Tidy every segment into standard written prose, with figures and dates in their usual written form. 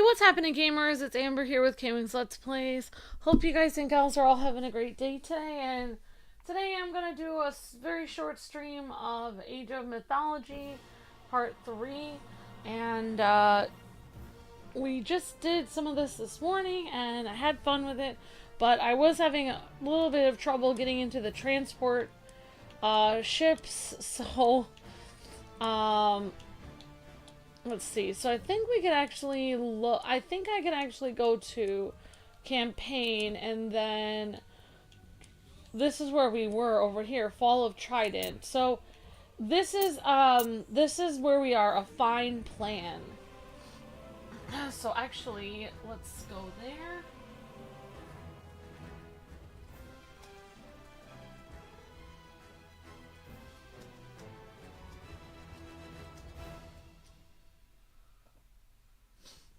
what's happening, gamers? It's Amber here with KwingsLetsPlays. Hope you guys and gals are all having a great day today. And today I'm going to do a very short stream of Age of Mythology Part 3. And we just did some of this morning, and I had fun with it. But I was having a little bit of trouble getting into the transport ships. So, let's see. So I think we could actually look. I think I can actually go to campaign, and then this is where we were over here, Fall of Trident. So this is where we are, a fine plan. So actually, let's go there.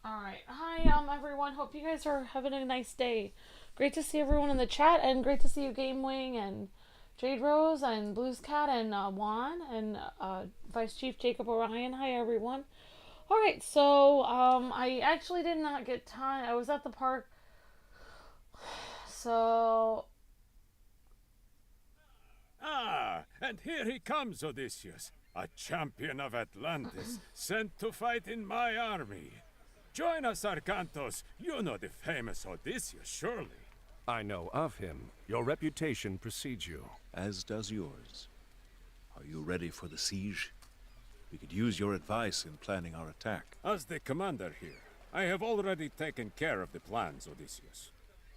Alright, hi everyone, hope you guys are having a nice day. Great to see everyone in the chat, and great to see you, GameWing, and Jade Rose, and Blues Cat, and Juan, and Vice Chief Jacob Orion. Hi everyone. Alright, so I actually did not get time. I was at the park, so... Ah, and here he comes, Odysseus, a champion of Atlantis, sent to fight in my army. Join us, Arkantos. You know the famous Odysseus, surely. I know of him. Your reputation precedes you. As does yours. Are you ready for the siege? We could use your advice in planning our attack. As the commander here, I have already taken care of the plans, Odysseus.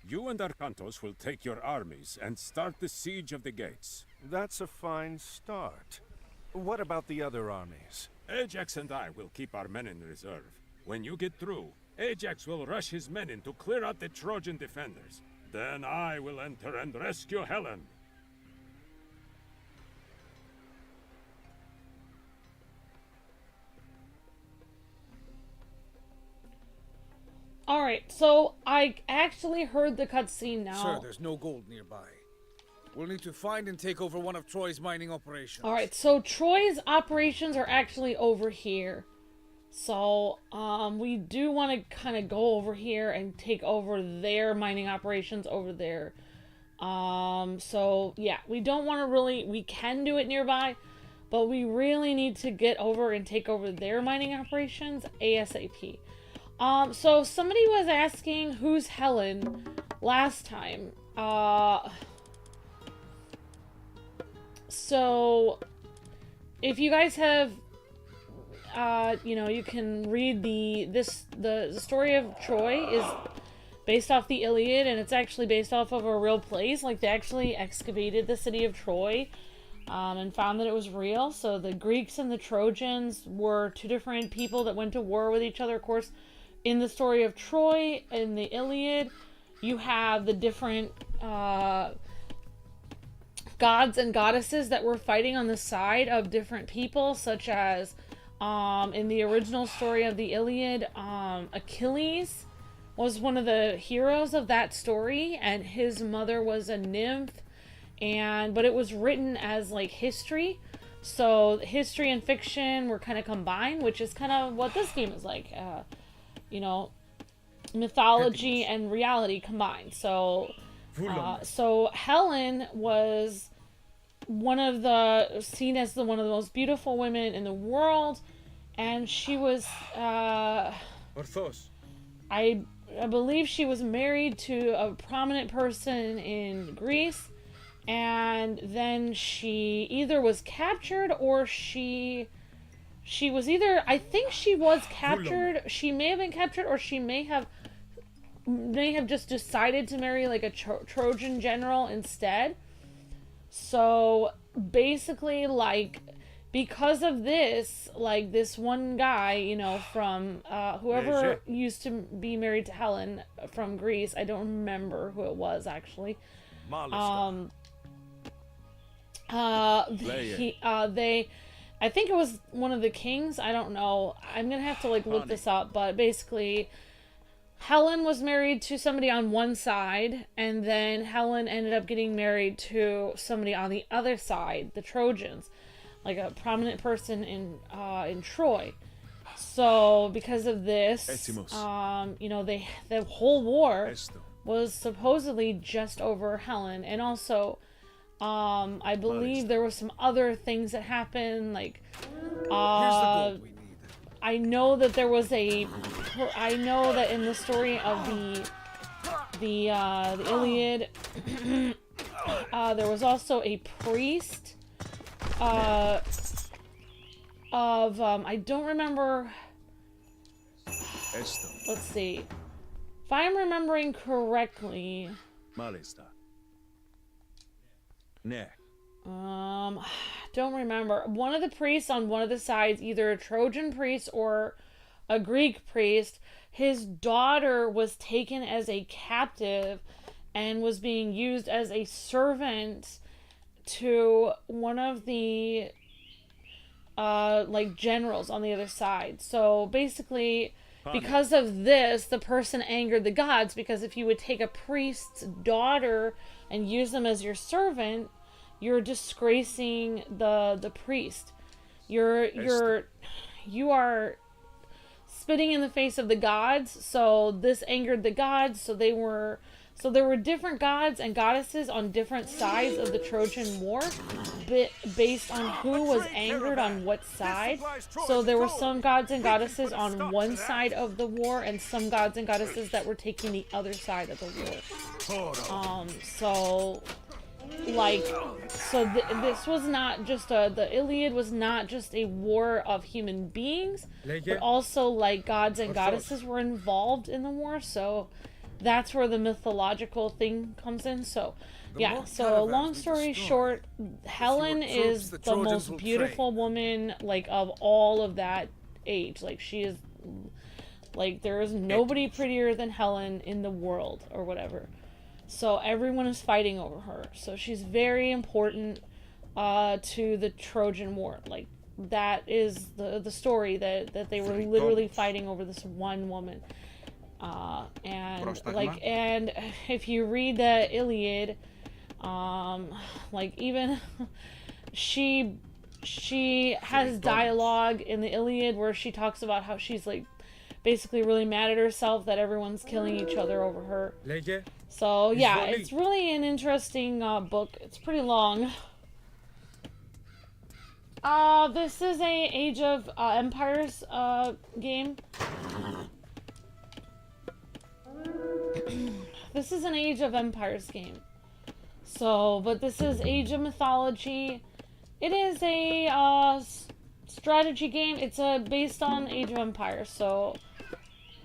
You and Arkantos will take your armies and start the siege of the gates. That's a fine start. What about the other armies? Ajax and I will keep our men in reserve. When you get through, Ajax will rush his men in to clear out the Trojan defenders. Then I will enter and rescue Helen. Alright, so I actually heard the cutscene now. Sir, there's no gold nearby. We'll need to find and take over one of Troy's mining operations. Alright, so Troy's operations are actually over here. So, we do want to kind of go over here and take over their mining operations over there. So, yeah, we don't want to really, we can do it nearby, but we really need to get over and take over their mining operations ASAP. So somebody was asking who's Helen last time. So, if you guys have... you know, you can read the story of Troy is based off the Iliad, and it's actually based off of a real place. Like, they actually excavated the city of Troy, and found that it was real. So the Greeks and the Trojans were two different people that went to war with each other. Of course, in the story of Troy, in the Iliad, you have the different, gods and goddesses that were fighting on the side of different people, such as in the original story of the Iliad, Achilles was one of the heroes of that story, and his mother was a nymph, but it was written as like history, so history and fiction were kind of combined, which is kind of what this game is like, you know, mythology and reality combined. So so Helen was seen as one of the most beautiful women in the world, and she was I believe she was married to a prominent person in Greece, and then she either was captured or she was either, I think she was captured, she may have been captured, or she may have just decided to marry like a Trojan general instead. So basically, like, because of this, like, this one guy, you know, from whoever used to be married to Helen from Greece, I don't remember who it was actually. I think it was one of the kings. I don't know. I'm gonna have to like look this up, but basically, Helen was married to somebody on one side, and then Helen ended up getting married to somebody on the other side, the Trojans, like a prominent person in Troy. So because of this, Etimos. you know, the whole war Esto. was supposedly just over Helen, and also, I believe there were some other things that happened, like, Here's the gold we need. I know that there was I know that in the story of the Iliad, there was also a priest, I don't remember. Esto. Let's see. If I'm remembering correctly, Malista. Ne. don't remember. One of the priests on one of the sides, either a Trojan priest or a Greek priest, his daughter was taken as a captive and was being used as a servant to one of the like generals on the other side. So basically, because of this, the person angered the gods, because if you would take a priest's daughter and use them as your servant, you're disgracing the priest. You are spitting in the face of the gods. So this angered the gods. So there were different gods and goddesses on different sides of the Trojan War, based on who was angered on what side. So there were some gods and goddesses on one side of the war, and some gods and goddesses that were taking the other side of the war. This was not just the Iliad was not just a war of human beings, but also like gods and goddesses were involved in the war. So that's where the mythological thing comes in. So yeah, so long story short, Helen is the most beautiful woman, like, of all of that age. Like, she is, like, there is nobody prettier than Helen in the world, or whatever. So everyone is fighting over her. So she's very important to the Trojan War. Like, that is the story that they were literally fighting over this one woman. And if you read the Iliad, like, even she has dialogue in the Iliad where she talks about how she's, like, basically really mad at herself that everyone's killing each other over her. So yeah, it's really an interesting book. It's pretty long. This is a Age of Empires game. This is an Age of Empires game. So, but this is Age of Mythology. It is a strategy game. It's based on Age of Empires. So,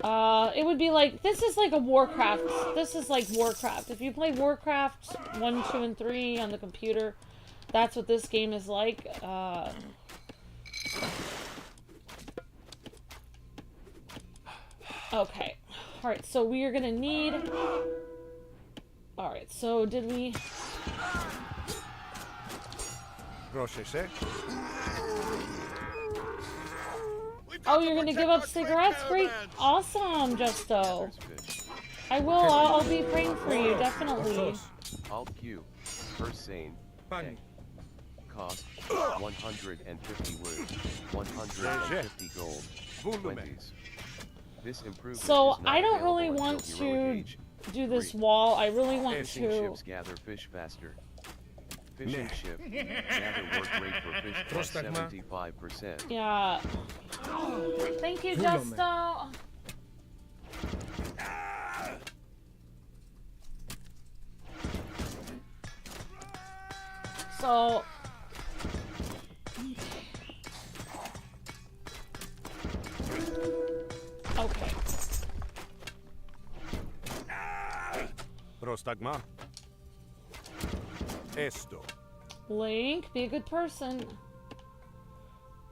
it would be like, this is like a Warcraft. This is like Warcraft. If you play Warcraft 1, 2, and 3 on the computer, that's what this game is like. Okay. Alright, so we are gonna need... Alright, so did we... Oh, you're gonna give up cigarettes? Great. Awesome, Justo. I will. I'll be praying for you, definitely. Alt Q. First sane. Cost 150 wood. 150 gold. 20s. This improvement So is not I don't available really until want heroic to age. do this 3. wall. I really want Fishing to... ships gather fish faster. Fishing ship. Gather work rate for fish plus 75%. Yeah. Thank you, Justo. So... Okay. Prostagma. Esto. Link, be a good person.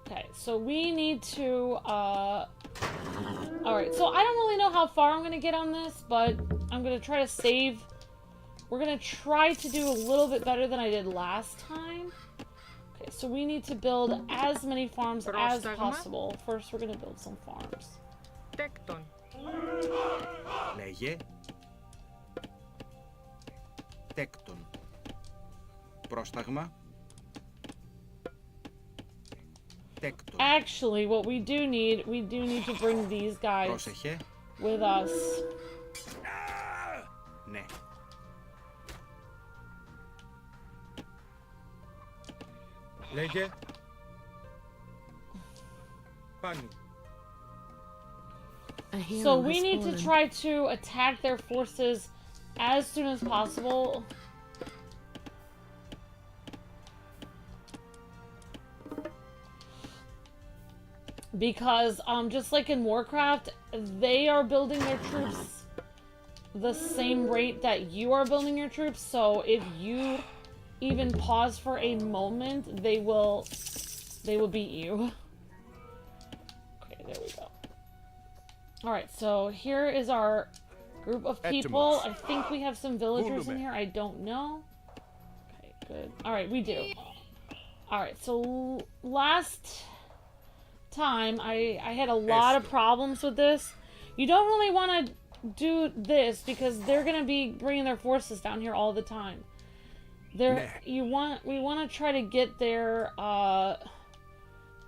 Okay, so we need to, Alright, so I don't really know how far I'm gonna get on this, but I'm gonna try to save. We're gonna try to do a little bit better than I did last time. Okay, so we need to build as many farms as possible. First, we're gonna build some farms. Tecton. Λέγε. Τέκτον. Πρόσταγμα. Actually, what we do need to bring these guys Πρόσεχε. with us. Ναι. Λέγε. Πάνι. So we need to try to attack their forces as soon as possible. Because, just like in Warcraft, they are building their troops the same rate that you are building your troops, so if you even pause for a moment, they will beat you. Okay, there we go. Alright, so here is our group of people. I think we have some villagers in here, I don't know. Okay, good. Alright, we do. Alright, so last time I had a lot of problems with this. You don't really want to do this because they're going to be bringing their forces down here all the time. We want to try to get their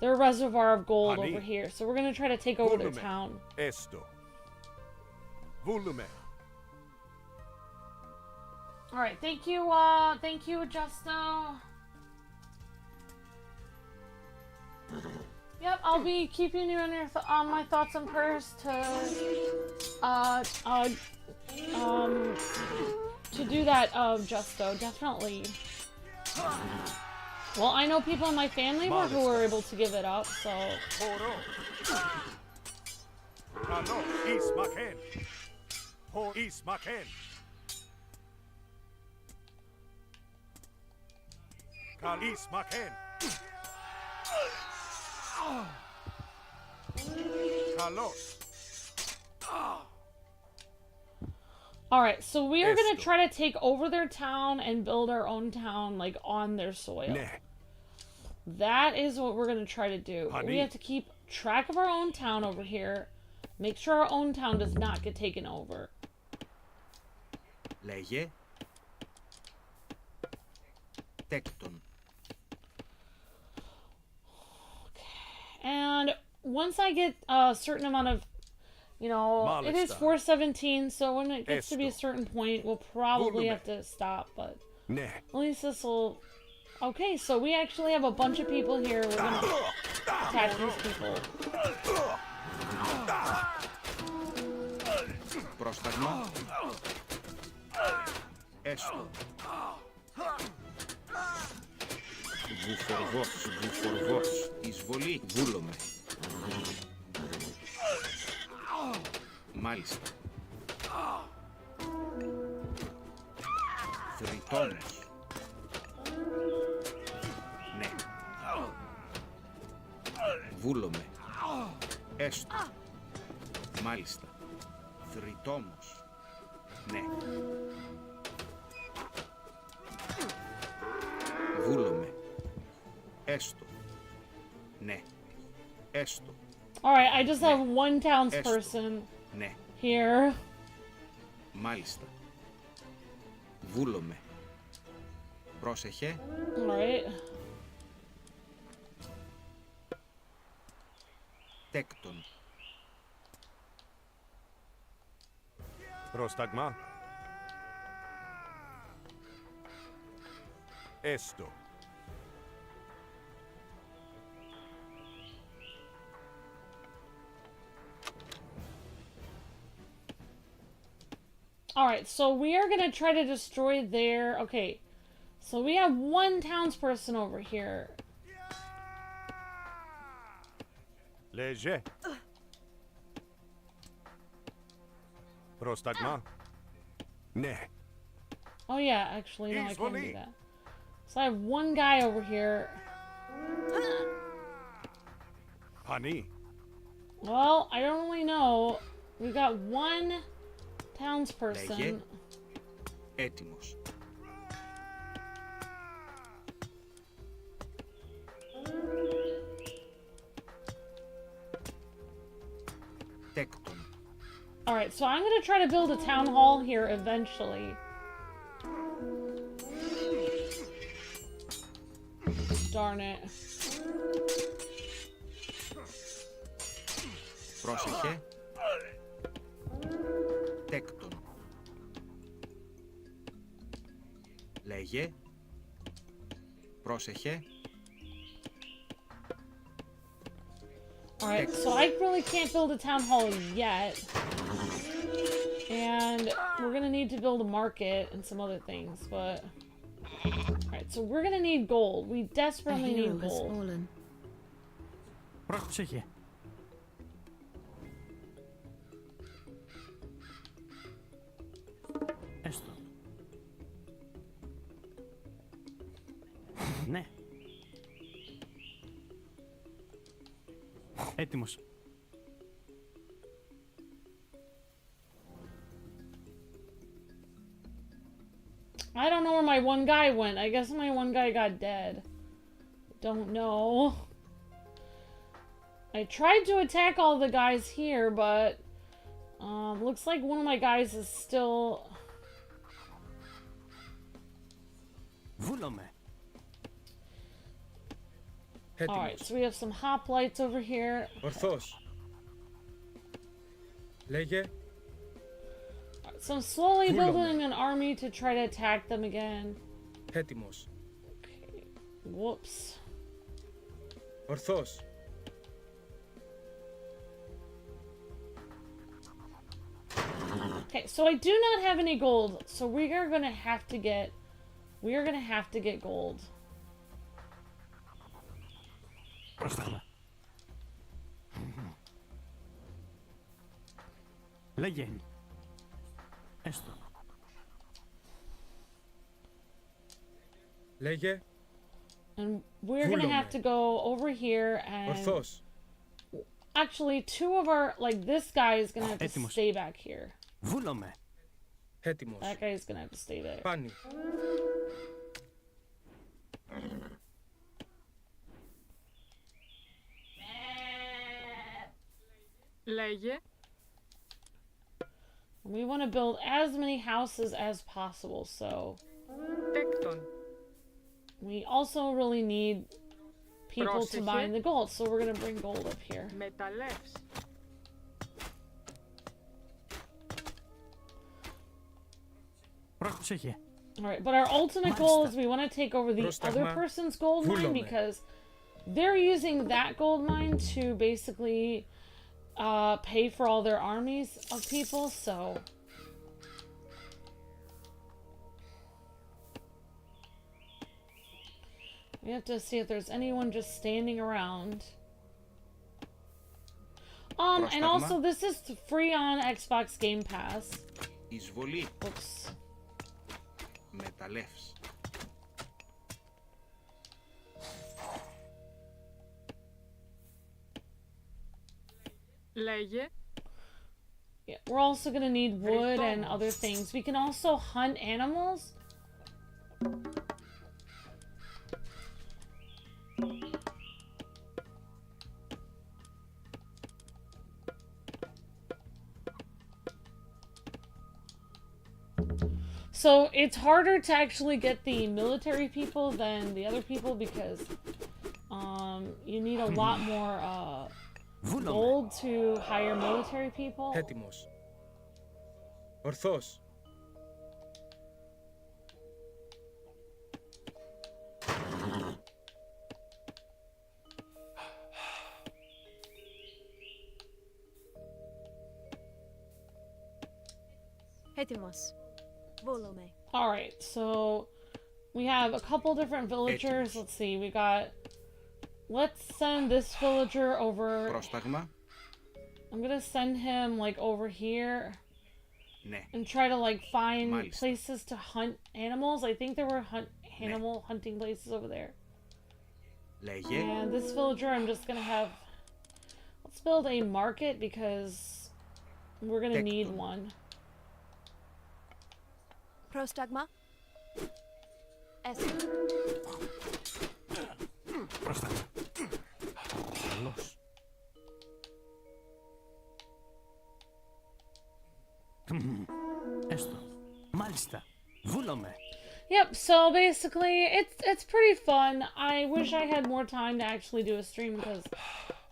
reservoir of gold over here. So we're going to try to take over their town. Esto. Volume. All right, thank you Justo. Yep, I'll be keeping you on my thoughts and prayers to do that, Justo, definitely. Well, I know people in my family who were able to give it up, so. Alright, so we are going to try to take over their town and build our own town, like, on their soil. That is what we're going to try to do. We have to keep track of our own town over here. Make sure our own town does not get taken over. Λέγε. Τέκτον. And once I get a certain amount of, you know, it is 417, so when it gets to be a certain point, we'll probably have to stop, but at least this will... Okay, so we actually have a bunch of people here. We're going to attack these people. Πρόσταγμα. Έστω. Βουφορβός, εισβολή, βούλομαι. Μάλιστα. Θρητώνος. Ναι. Βούλομαι. Έστω. Μάλιστα. Θρητόμος. Ναι. Βούλομαι. Έστω. Ναι. Έστω. Alright, I just have one townsperson Ναι. here. Μάλιστα. Βούλομαι. Πρόσεχε. Alright. Τέκτον. Πρόσταγμα. Έστω. Alright, so we are going to try to destroy their... Okay, so we have one townsperson over here. Λέγε. Πρόσταγμα. Ναι. Oh yeah, actually, no, I can't do that. So I have one guy over here. Πανί. Well, I don't really know. We got one townsperson. Λέγε. Έτοιμος. Τέκτον. Alright, so I'm going to try to build a town hall here eventually. Darn it. Πρόσεχε. Τέκτον. Λέγε. Πρόσεχε. Alright, so I really can't build a town hall yet. And we're gonna need to build a market and some other things, but... Alright, so we're gonna need gold. We desperately need gold. Πρόσεχε. Έστω. Ναι. Έτοιμος. I don't know where my one guy went. I guess my one guy got dead. Don't know. I tried to attack all the guys here, but looks like one of my guys is still... Βούλομαι. Alright, so we have some hoplites over here. Ορθώς. Λέγε. So I'm slowly building an army to try to attack them again. Έτοιμος. Okay. Whoops. Ορθώς. Okay, so I do not have any gold, so we are gonna have to get gold. Πρόσταγμα. Λέγε. Έστω. Λέγε. And we're gonna have to go over here and... Ορθώς. Actually, two of our... Like, this guy is gonna have to Έτοιμος. stay back here. Βούλομαι. Έτοιμος. That guy is gonna have to stay there. Πάνι. Λέγε. We want to build as many houses as possible, so... Τέκτον. We also really need people to mine the gold, so we're gonna bring gold up here. Μεταλλεύς. Πρόσεχε. Alright, but our ultimate goal is we want to take over the other person's gold mine because they're using that gold mine to basically pay for all their armies of people, so... We have to see if there's anyone just standing around. And also this is free on Xbox Game Pass. Εισβολή. Oops. Μεταλλεύς. Λέγε. Yeah, we're also gonna need wood and other things. We can also hunt animals. So it's harder to actually get the military people than the other people because you need a lot more gold to hire military people. Έτοιμος. Ορθώς. Έτοιμος. Βούλομαι. Alright, so we have a couple different villagers. Let's see, we got... Let's send this villager over... Πρόσταγμα. I'm gonna send him, like, over here. Ναι. And try to, like, find Μάλιστα. places to hunt animals. I think there were animal hunting places over there. Λέγε. And this villager, I'm just gonna have... Let's build a market because we're gonna need one. Πρόσταγμα. Έστω. Πρόσταγμα. Καλώς. Έστω. Μάλιστα. Βούλομαι. Yep, so basically, it's pretty fun. I wish I had more time to actually do a stream because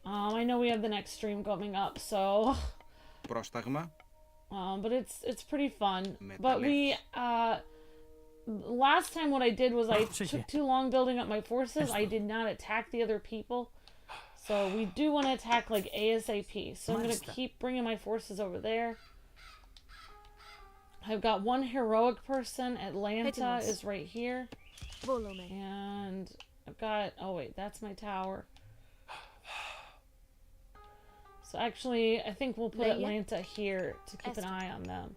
I know we have the next stream coming up, so Πρόσταγμα. but it's pretty fun. But we last time what I did was I took too long building up my forces. I did not attack the other people. So we do want to attack like ASAP. So I'm going to keep bringing my forces over there. I've got one heroic person. Atlanta is right here. And I've got... Oh, wait. That's my tower. So actually, I think we'll put Atlanta here to keep an eye on them.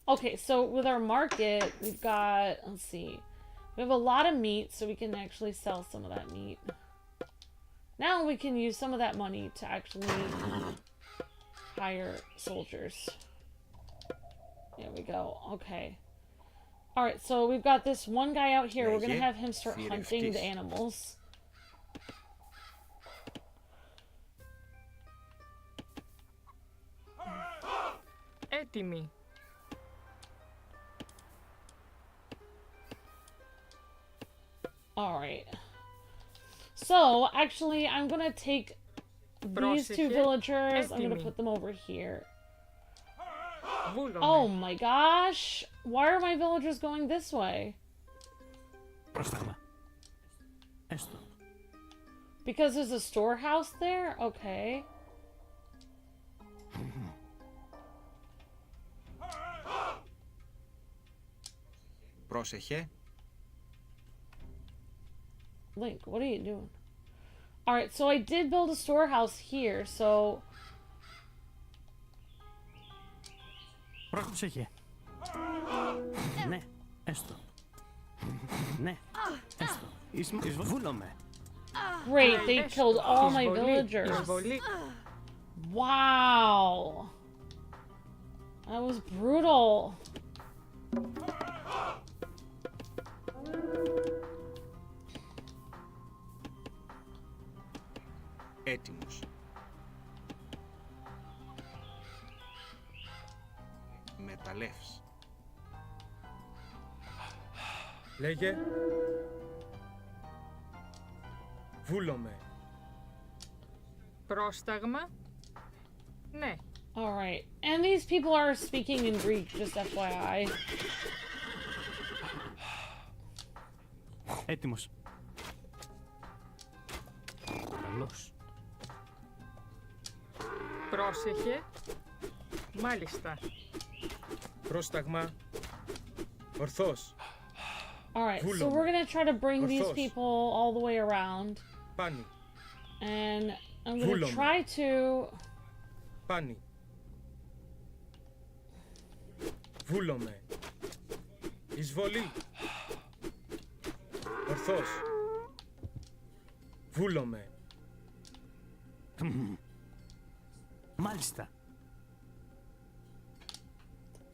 Okay, so with our market, we've got... Let's see. We have a lot of meat, so we can actually sell some of that meat. Now we can use some of that money to actually hire soldiers. There we go. Okay. Alright, so we've got this one guy out here. We're going to have him start hunting the animals. Έτοιμοι. Alright. So, actually, I'm going to take these two villagers. I'm going to put them over here. Oh my gosh! Why are my villagers going this way? Because there's a storehouse there? Okay. Πρόσεχε. Link, what are you doing? Alright, so I did build a storehouse here, so... Πρόσεχε. Ναι, έστω. Ναι, έστω. Βούλομαι. Great, they killed all my villagers. Wow. That was brutal. Έτοιμος. Μεταλλεύς. Λέγε. Βούλομαι. Πρόσταγμα. Ναι. Alright, and these people are speaking in Greek, just FYI. Έτοιμος. Καλώς. Πρόσεχε. Μάλιστα. Πρόσταγμα. Ορθώς. Alright, so we're gonna try to bring these people all the way around. Πάνι. And I'm gonna try to... Πάνι. Βούλομαι. Εισβολή. Ορθώς. Βούλομαι. Μάλιστα.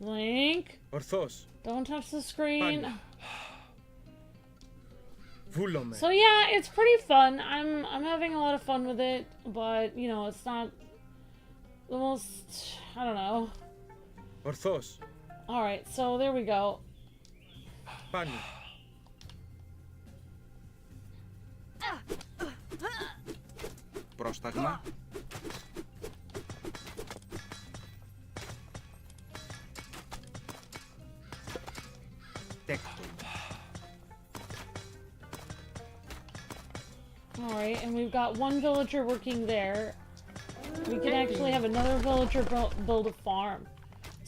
Link. Ορθώς. Don't touch the screen. Πάνι. Βούλομαι. So yeah, it's pretty fun. I'm having a lot of fun with it, but you know, it's not the most, I don't know. Ορθώς. Alright, so there we go. Πάνι. Πρόσταγμα. Τέκτον. Alright, and we've got one villager working there. We can actually have another villager build a farm.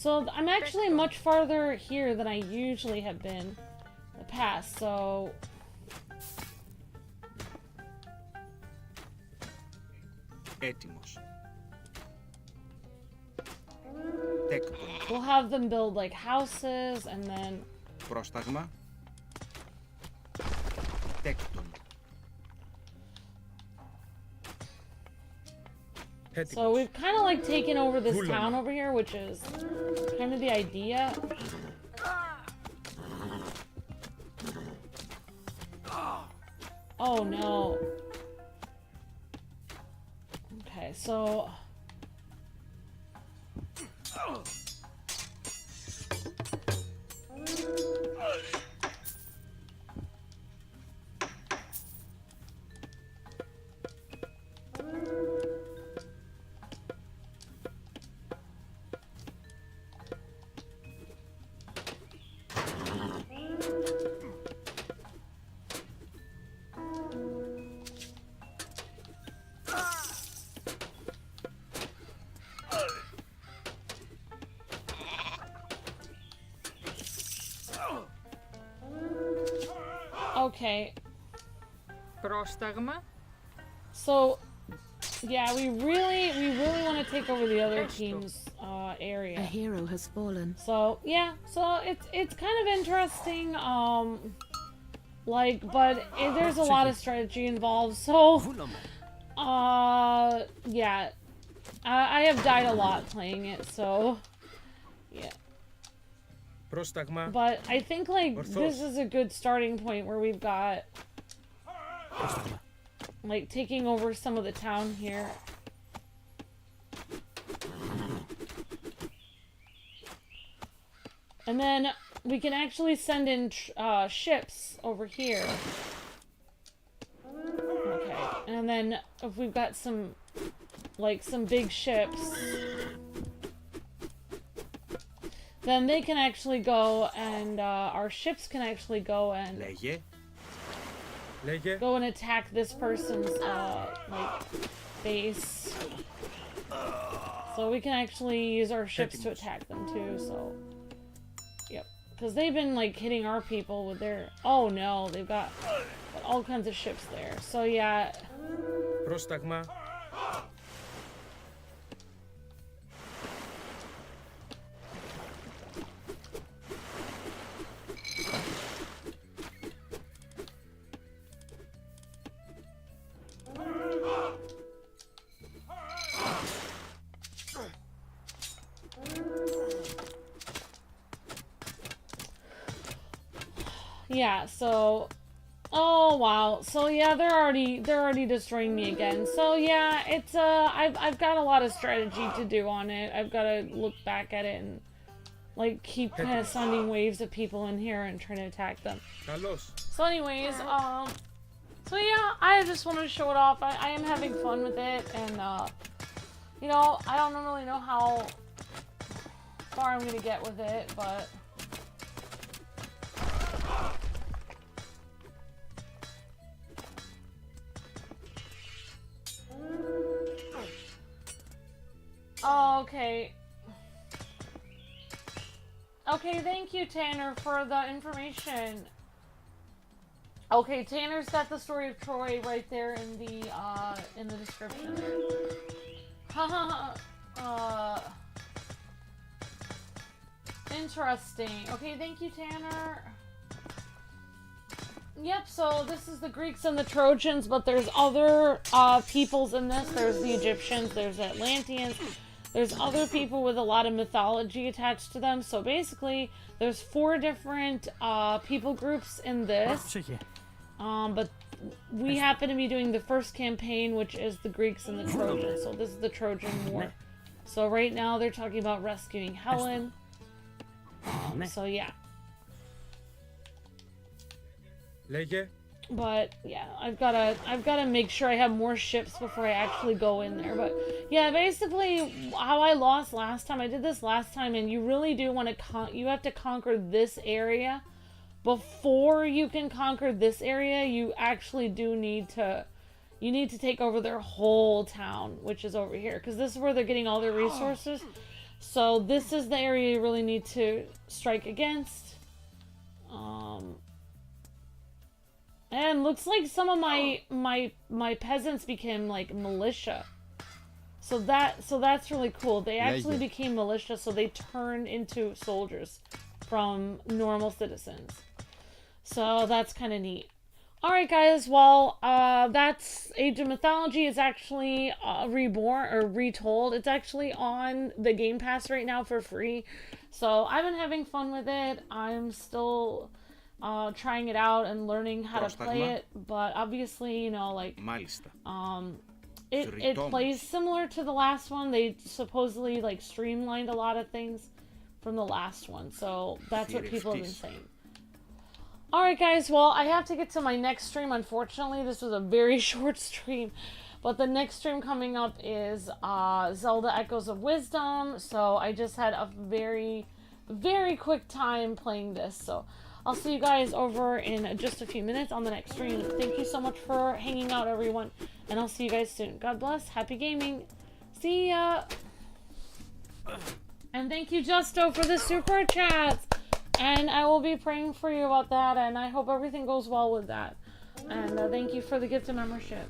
So I'm actually much farther here than I usually have been in the past, so... Έτοιμος. Τέκτον. We'll have them build like houses and then... Πρόσταγμα. Τέκτον. So we've kind of like taken over this town over here, which is kind of the idea. Oh no. Okay, so... Okay. Πρόσταγμα. So, yeah, we really want to take over the other team's area. A hero has fallen. So yeah, so it's kind of interesting. Like, but there's a lot of strategy involved. So, yeah, I have died a lot playing it. So, yeah. Πρόσταγμα. But I think like this is a good starting point where we've got like taking over some of the town here. And then we can actually send in ships over here. Okay, and then if we've got some big ships, then they can actually go and our ships can actually go and go and attack this person's like base. So we can actually use our ships to attack them too. So, yep, because they've been like hitting our people with their. Oh no, they've got all kinds of ships there. So yeah. Πρόσταγμα. Yeah, so oh wow. So yeah, they're already destroying me again. So yeah, it's I've got a lot of strategy to do on it. I've got to look back at it and like keep kind of sending waves of people in here and trying to attack them. Καλώς. So anyways, so yeah, I just wanted to show it off. I am having fun with it, and you know, I don't really know how far I'm gonna get with it, but oh, okay. Okay, thank you, Tanner, for the information. Okay, Tanner's got the story of Troy right there in the description. Interesting. Okay, thank you, Tanner. Yep, so this is the Greeks and the Trojans, but there's other peoples in this. There's the Egyptians, there's Atlanteans, there's other people with a lot of mythology attached to them. So basically, there's 4 different people groups in this. But we happen to be doing the first campaign, which is the Greeks and the Trojans. So this is the Trojan War. So right now they're talking about rescuing Helen. So yeah. Λέγε. But yeah, I've gotta make sure I have more ships before I actually go in there. But yeah, basically how I lost last time, I did this last time, and you really do want to you have to conquer this area. Before you can conquer this area, you actually do need to take over their whole town, which is over here, because this is where they're getting all their resources. So this is the area you really need to strike against. And looks like some of my peasants became like militia. So that's really cool. They actually became militia, so they turned into soldiers from normal citizens. So that's kind of neat. Alright guys, well, that's Age of Mythology. It's actually reborn or retold. It's actually on the Game Pass right now for free. So I've been having fun with it. I'm still trying it out and learning how to play it. But obviously, you know, like, it plays similar to the last one. They supposedly like streamlined a lot of things from the last one. So that's what people have been saying. Alright guys, well, I have to get to my next stream. Unfortunately, this was a very short stream. But the next stream coming up is Zelda Echoes of Wisdom. So I just had a very, very quick time playing this. So I'll see you guys over in just a few minutes on the next stream. Thank you so much for hanging out, everyone. And I'll see you guys soon. God bless. Happy gaming. See ya. And thank you, Justo, for the super chats. And I will be praying for you about that, and I hope everything goes well with that. And thank you for the gift of membership.